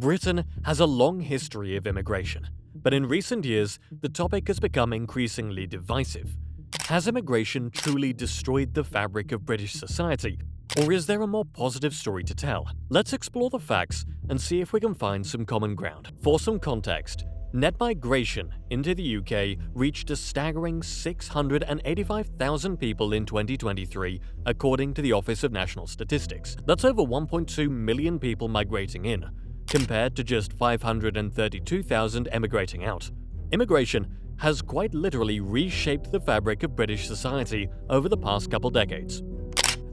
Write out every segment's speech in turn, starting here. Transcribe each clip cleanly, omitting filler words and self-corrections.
Britain has a long history of immigration, but in recent years, the topic has become increasingly divisive. Has immigration truly destroyed the fabric of British society, or is there a more positive story to tell? Let's explore the facts and see if we can find some common ground. For some context, net migration into the UK reached a staggering 685,000 people in 2023, according to the Office of National Statistics. That's over 1.2 million people migrating in, compared to just 532,000 emigrating out. Immigration has quite literally reshaped the fabric of British society over the past couple decades.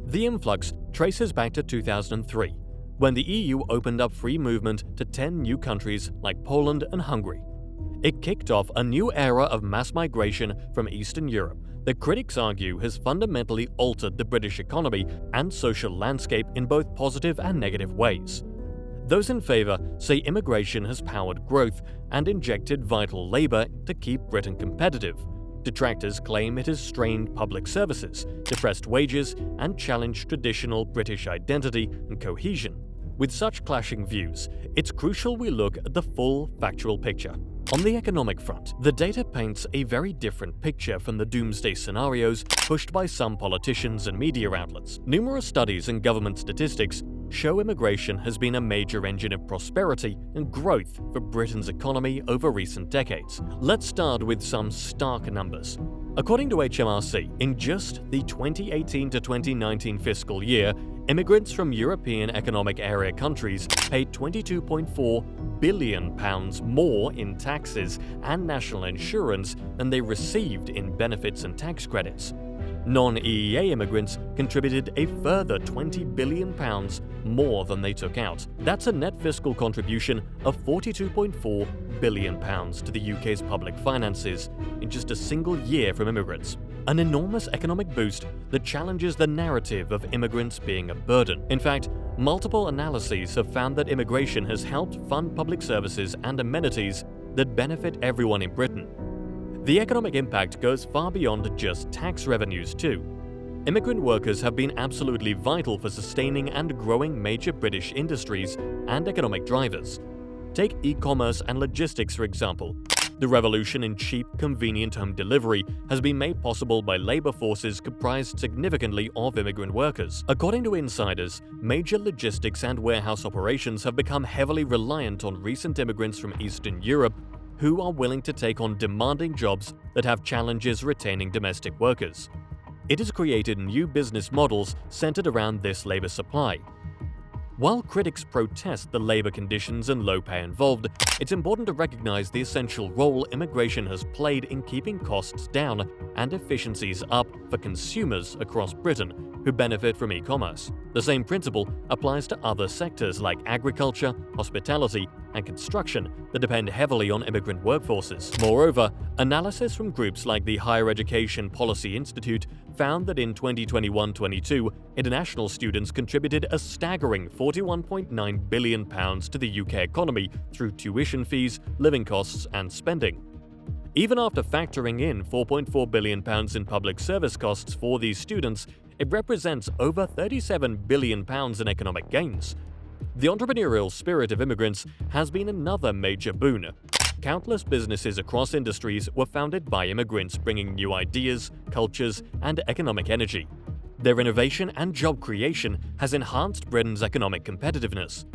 The influx traces back to 2003, when the EU opened up free movement to 10 new countries like Poland and Hungary. It kicked off a new era of mass migration from Eastern Europe that critics argue has fundamentally altered the British economy and social landscape in both positive and negative ways. Those in favour say immigration has powered growth and injected vital labour to keep Britain competitive. Detractors claim it has strained public services, depressed wages, and challenged traditional British identity and cohesion. With such clashing views, it's crucial we look at the full factual picture. On the economic front, the data paints a very different picture from the doomsday scenarios pushed by some politicians and media outlets. Numerous studies and government statistics show immigration has been a major engine of prosperity and growth for Britain's economy over recent decades. Let's start with some stark numbers. According to HMRC, in just the 2018 to 2019 fiscal year, immigrants from European Economic Area countries paid £22.4 billion more in taxes and national insurance than they received in benefits and tax credits. Non-EEA immigrants contributed a further £20 billion more than they took out. That's a net fiscal contribution of £42.4 billion to the UK's public finances in just a single year from immigrants. An enormous economic boost that challenges the narrative of immigrants being a burden. In fact, multiple analyses have found that immigration has helped fund public services and amenities that benefit everyone in Britain. The economic impact goes far beyond just tax revenues too. Immigrant workers have been absolutely vital for sustaining and growing major British industries and economic drivers. Take e-commerce and logistics for example. The revolution in cheap, convenient home delivery has been made possible by labour forces comprised significantly of immigrant workers. According to insiders, major logistics and warehouse operations have become heavily reliant on recent immigrants from Eastern Europe who are willing to take on demanding jobs that have challenges retaining domestic workers. It has created new business models centered around this labor supply. While critics protest the labor conditions and low pay involved, it's important to recognize the essential role immigration has played in keeping costs down and efficiencies up for consumers across Britain who benefit from e-commerce. The same principle applies to other sectors like agriculture, hospitality, and construction that depend heavily on immigrant workforces. Moreover, analysis from groups like the Higher Education Policy Institute found that in 2021-22, international students contributed a staggering £41.9 billion to the UK economy through tuition fees, living costs, and spending. Even after factoring in £4.4 billion in public service costs for these students, it represents over £37 billion in economic gains. The entrepreneurial spirit of immigrants has been another major boon. Countless businesses across industries were founded by immigrants bringing new ideas, cultures, and economic energy. Their innovation and job creation has enhanced Britain's economic competitiveness.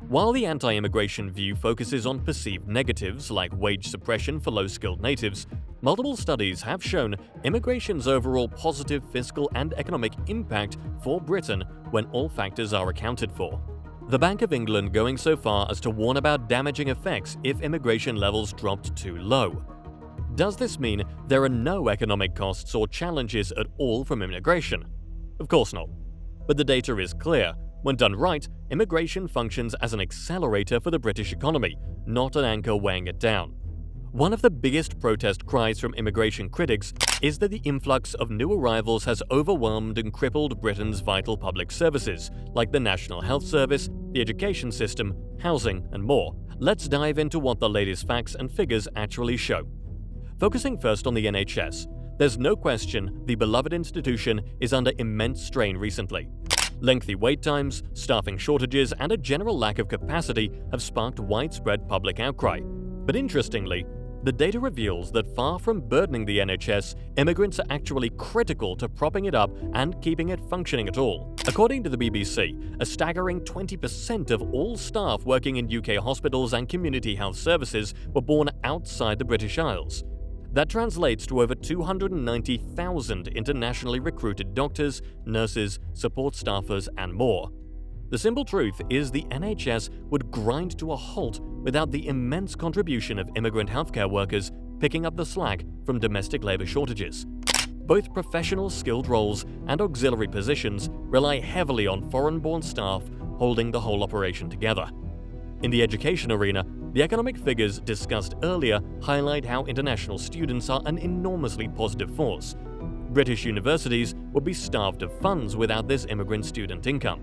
While the anti-immigration view focuses on perceived negatives like wage suppression for low-skilled natives, multiple studies have shown immigration's overall positive fiscal and economic impact for Britain when all factors are accounted for. The Bank of England going so far as to warn about damaging effects if immigration levels dropped too low. Does this mean there are no economic costs or challenges at all from immigration? Of course not. But the data is clear. When done right, immigration functions as an accelerator for the British economy, not an anchor weighing it down. One of the biggest protest cries from immigration critics is that the influx of new arrivals has overwhelmed and crippled Britain's vital public services, like the National Health Service, the education system, housing, and more. Let's dive into what the latest facts and figures actually show. Focusing first on the NHS, there's no question the beloved institution is under immense strain recently. Lengthy wait times, staffing shortages, and a general lack of capacity have sparked widespread public outcry. But interestingly, the data reveals that far from burdening the NHS, immigrants are actually critical to propping it up and keeping it functioning at all. According to the BBC, a staggering 20% of all staff working in UK hospitals and community health services were born outside the British Isles. That translates to over 290,000 internationally recruited doctors, nurses, support staffers, and more. The simple truth is the NHS would grind to a halt without the immense contribution of immigrant healthcare workers picking up the slack from domestic labour shortages. Both professional skilled roles and auxiliary positions rely heavily on foreign-born staff holding the whole operation together. In the education arena, the economic figures discussed earlier highlight how international students are an enormously positive force. British universities would be starved of funds without this immigrant student income.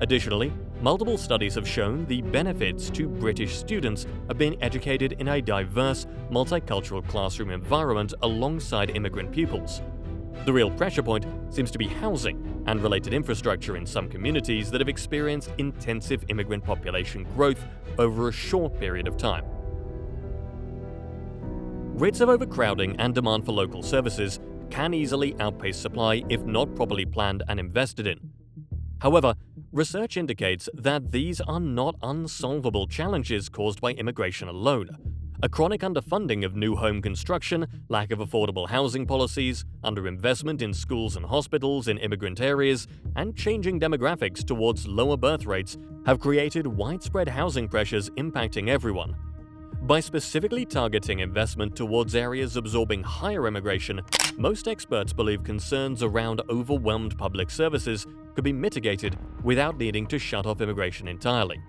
Additionally, multiple studies have shown the benefits to British students of being educated in a diverse, multicultural classroom environment alongside immigrant pupils. The real pressure point seems to be housing and related infrastructure in some communities that have experienced intensive immigrant population growth over a short period of time. Rates of overcrowding and demand for local services can easily outpace supply if not properly planned and invested in. However, research indicates that these are not unsolvable challenges caused by immigration alone. A chronic underfunding of new home construction, lack of affordable housing policies, underinvestment in schools and hospitals in immigrant areas, and changing demographics towards lower birth rates have created widespread housing pressures impacting everyone. By specifically targeting investment towards areas absorbing higher immigration, most experts believe concerns around overwhelmed public services could be mitigated without needing to shut off immigration entirely.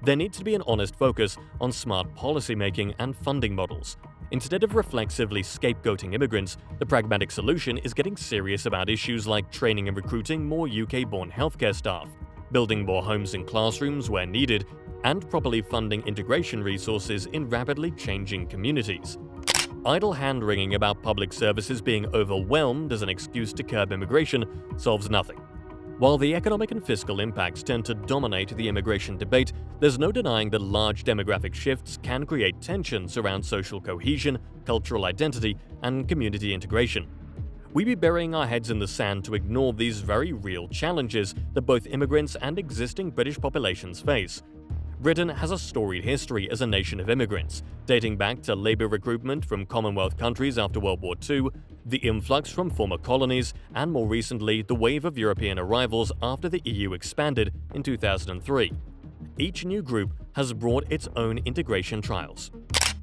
There needs to be an honest focus on smart policymaking and funding models. Instead of reflexively scapegoating immigrants, the pragmatic solution is getting serious about issues like training and recruiting more UK-born healthcare staff, building more homes and classrooms where needed, and properly funding integration resources in rapidly changing communities. Idle hand-wringing about public services being overwhelmed as an excuse to curb immigration solves nothing. While the economic and fiscal impacts tend to dominate the immigration debate, there's no denying that large demographic shifts can create tensions around social cohesion, cultural identity, and community integration. We'd be burying our heads in the sand to ignore these very real challenges that both immigrants and existing British populations face. Britain has a storied history as a nation of immigrants, dating back to labour recruitment from Commonwealth countries after World War II, the influx from former colonies, and more recently, the wave of European arrivals after the EU expanded in 2003. Each new group has brought its own integration trials.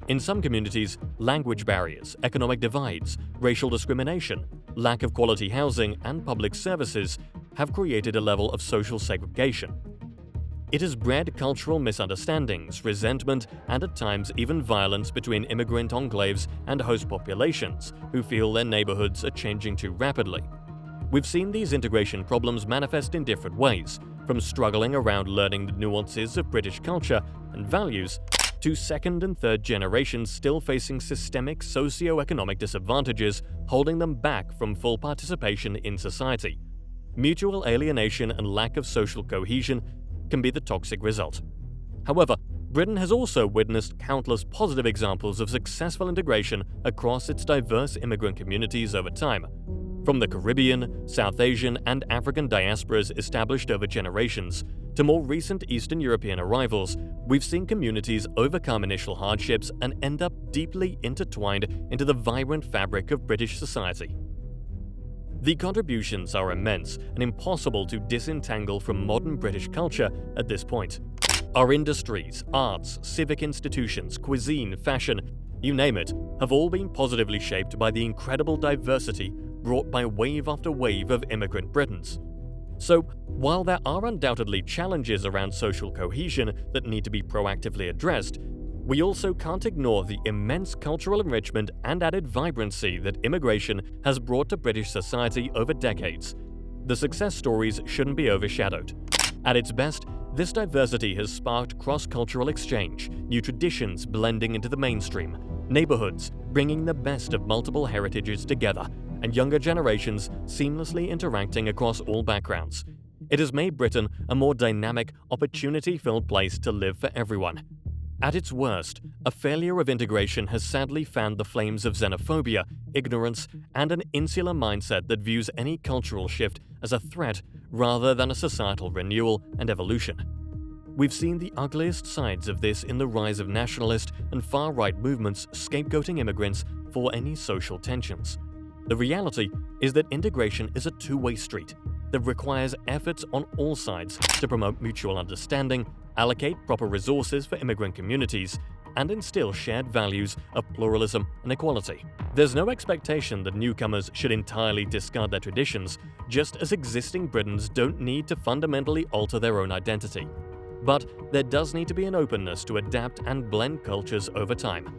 In some communities, language barriers, economic divides, racial discrimination, lack of quality housing, and public services have created a level of social segregation. It has bred cultural misunderstandings, resentment, and at times even violence between immigrant enclaves and host populations who feel their neighborhoods are changing too rapidly. We've seen these integration problems manifest in different ways, from struggling around learning the nuances of British culture and values, to second and third generations still facing systemic socio-economic disadvantages holding them back from full participation in society. Mutual alienation and lack of social cohesion can be the toxic result. However, Britain has also witnessed countless positive examples of successful integration across its diverse immigrant communities over time. From the Caribbean, South Asian, and African diasporas established over generations, to more recent Eastern European arrivals, we've seen communities overcome initial hardships and end up deeply intertwined into the vibrant fabric of British society. The contributions are immense and impossible to disentangle from modern British culture at this point. Our industries, arts, civic institutions, cuisine, fashion, you name it, have all been positively shaped by the incredible diversity brought by wave after wave of immigrant Britons. So, while there are undoubtedly challenges around social cohesion that need to be proactively addressed, we also can't ignore the immense cultural enrichment and added vibrancy that immigration has brought to British society over decades. The success stories shouldn't be overshadowed. At its best, this diversity has sparked cross-cultural exchange, new traditions blending into the mainstream, neighborhoods bringing the best of multiple heritages together, and younger generations seamlessly interacting across all backgrounds. It has made Britain a more dynamic, opportunity-filled place to live for everyone. At its worst, a failure of integration has sadly fanned the flames of xenophobia, ignorance, and an insular mindset that views any cultural shift as a threat rather than a societal renewal and evolution. We've seen the ugliest sides of this in the rise of nationalist and far-right movements scapegoating immigrants for any social tensions. The reality is that integration is a two-way street that requires efforts on all sides to promote mutual understanding, allocate proper resources for immigrant communities, and instill shared values of pluralism and equality. There's no expectation that newcomers should entirely discard their traditions, just as existing Britons don't need to fundamentally alter their own identity. But there does need to be an openness to adapt and blend cultures over time.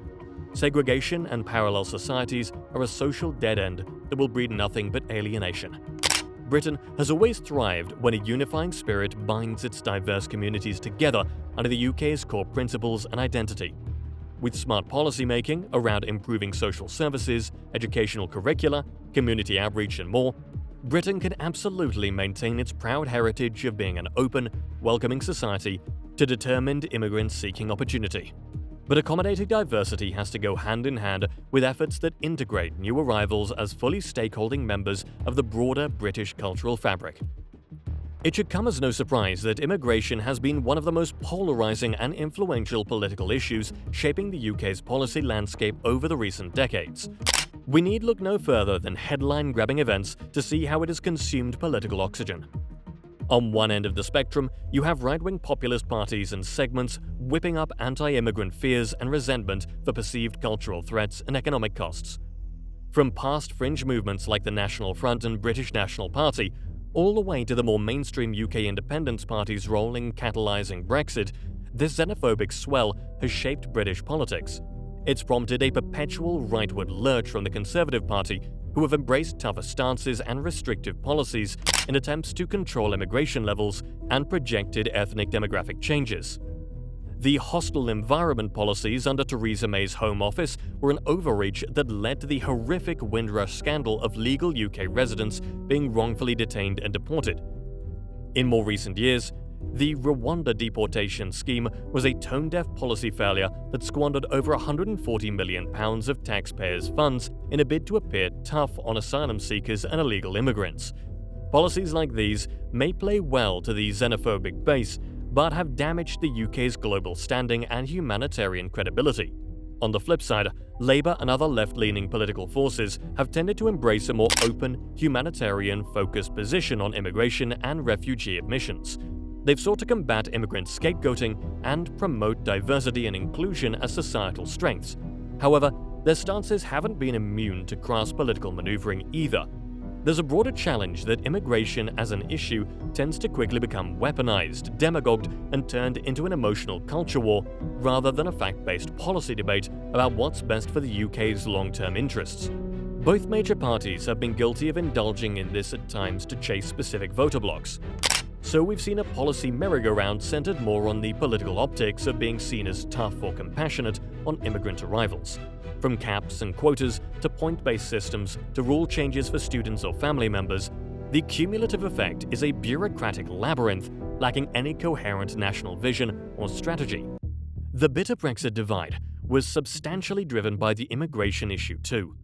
Segregation and parallel societies are a social dead end that will breed nothing but alienation. Britain has always thrived when a unifying spirit binds its diverse communities together under the UK's core principles and identity. With smart policymaking around improving social services, educational curricula, community outreach, and more, Britain can absolutely maintain its proud heritage of being an open, welcoming society to determined immigrants seeking opportunity. But accommodating diversity has to go hand in hand with efforts that integrate new arrivals as fully stakeholding members of the broader British cultural fabric. It should come as no surprise that immigration has been one of the most polarizing and influential political issues shaping the UK's policy landscape over the recent decades. We need look no further than headline-grabbing events to see how it has consumed political oxygen. On one end of the spectrum, you have right-wing populist parties and segments whipping up anti-immigrant fears and resentment for perceived cultural threats and economic costs. From past fringe movements like the National Front and British National Party, all the way to the more mainstream UK independence party's role in catalysing Brexit, this xenophobic swell has shaped British politics. It's prompted a perpetual rightward lurch from the Conservative Party, who have embraced tougher stances and restrictive policies in attempts to control immigration levels and projected ethnic demographic changes. The hostile environment policies under Theresa May's Home Office were an overreach that led to the horrific Windrush scandal of legal UK residents being wrongfully detained and deported. In more recent years, the Rwanda deportation scheme was a tone-deaf policy failure that squandered over £140 million of taxpayers' funds in a bid to appear tough on asylum seekers and illegal immigrants. Policies like these may play well to the xenophobic base, but have damaged the UK's global standing and humanitarian credibility. On the flip side, Labour and other left-leaning political forces have tended to embrace a more open, humanitarian-focused position on immigration and refugee admissions. They've sought to combat immigrant scapegoating and promote diversity and inclusion as societal strengths. However, their stances haven't been immune to crass political maneuvering either. There's a broader challenge that immigration as an issue tends to quickly become weaponized, demagogued, and turned into an emotional culture war rather than a fact-based policy debate about what's best for the UK's long-term interests. Both major parties have been guilty of indulging in this at times to chase specific voter blocs. So we've seen a policy merry-go-round centered more on the political optics of being seen as tough or compassionate on immigrant arrivals. From caps and quotas to point-based systems to rule changes for students or family members, the cumulative effect is a bureaucratic labyrinth lacking any coherent national vision or strategy. The bitter Brexit divide was substantially driven by the immigration issue too.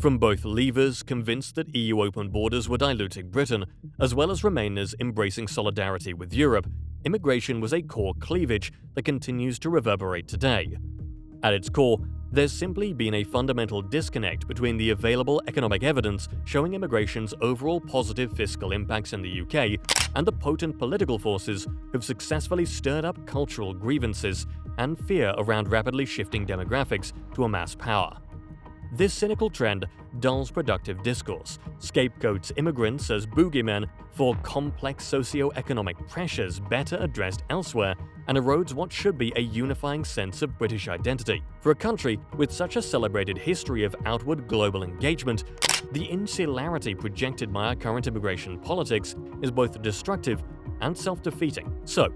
From both leavers convinced that EU open borders were diluting Britain, as well as Remainers embracing solidarity with Europe, immigration was a core cleavage that continues to reverberate today. At its core, there's simply been a fundamental disconnect between the available economic evidence showing immigration's overall positive fiscal impacts in the UK and the potent political forces who've successfully stirred up cultural grievances and fear around rapidly shifting demographics to amass power. This cynical trend dulls productive discourse, scapegoats immigrants as boogeymen for complex socio-economic pressures better addressed elsewhere, and erodes what should be a unifying sense of British identity. For a country with such a celebrated history of outward global engagement, the insularity projected by our current immigration politics is both destructive and self-defeating. So,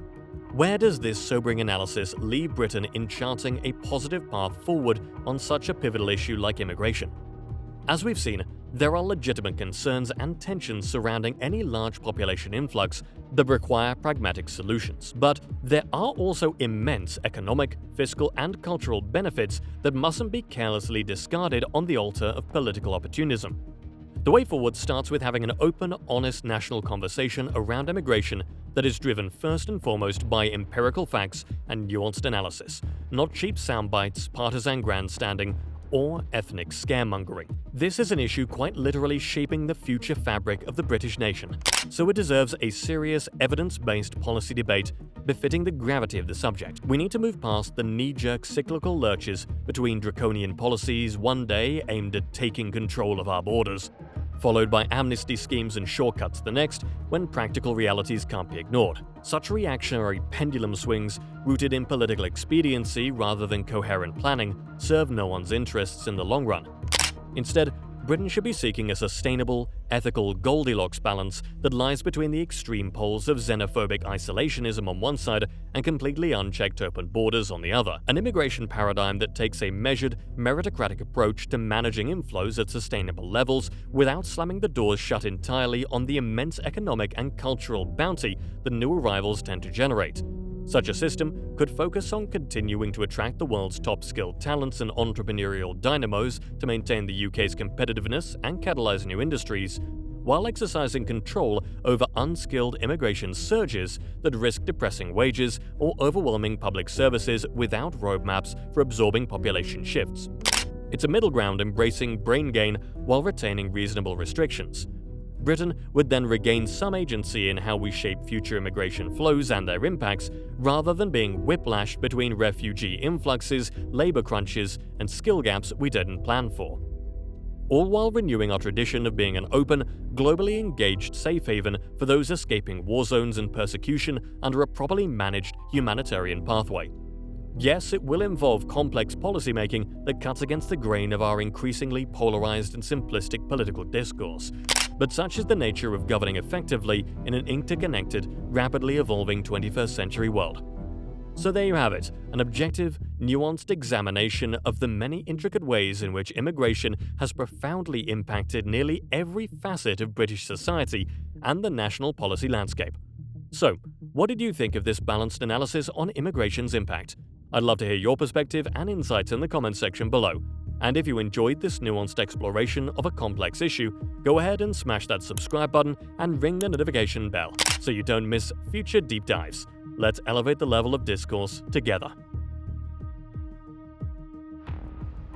where does this sobering analysis leave Britain in charting a positive path forward on such a pivotal issue like immigration? As we've seen, There are legitimate concerns and tensions surrounding any large population influx that require pragmatic solutions, but there are also immense economic, fiscal, and cultural benefits that mustn't be carelessly discarded on the altar of political opportunism. The way forward starts with having an open, honest national conversation around immigration that is driven first and foremost by empirical facts and nuanced analysis, not cheap soundbites, partisan grandstanding, or ethnic scaremongering. This is an issue quite literally shaping the future fabric of the British nation, so it deserves a serious, evidence-based policy debate befitting the gravity of the subject. We need to move past the knee-jerk cyclical lurches between draconian policies one day aimed at taking control of our borders, followed by amnesty schemes and shortcuts the next when practical realities can't be ignored. Such reactionary pendulum swings, rooted in political expediency rather than coherent planning, serve no one's interests in the long run. Instead, Britain should be seeking a sustainable, ethical Goldilocks balance that lies between the extreme poles of xenophobic isolationism on one side and completely unchecked open borders on the other. An immigration paradigm that takes a measured, meritocratic approach to managing inflows at sustainable levels without slamming the doors shut entirely on the immense economic and cultural bounty that new arrivals tend to generate. Such a system could focus on continuing to attract the world's top skilled talents and entrepreneurial dynamos to maintain the UK's competitiveness and catalyze new industries, while exercising control over unskilled immigration surges that risk depressing wages or overwhelming public services without roadmaps for absorbing population shifts. It's a middle ground embracing brain gain while retaining reasonable restrictions. Britain would then regain some agency in how we shape future immigration flows and their impacts, rather than being whiplashed between refugee influxes, labour crunches, and skill gaps we didn't plan for. All while renewing our tradition of being an open, globally engaged safe haven for those escaping war zones and persecution under a properly managed humanitarian pathway. Yes, it will involve complex policymaking that cuts against the grain of our increasingly polarized and simplistic political discourse, but such is the nature of governing effectively in an interconnected, rapidly evolving 21st century world. So there you have it, an objective, nuanced examination of the many intricate ways in which immigration has profoundly impacted nearly every facet of British society and the national policy landscape. So, what did you think of this balanced analysis on immigration's impact? I'd love to hear your perspective and insights in the comments section below. And if you enjoyed this nuanced exploration of a complex issue, go ahead and smash that subscribe button and ring the notification bell so you don't miss future deep dives. Let's elevate the level of discourse together.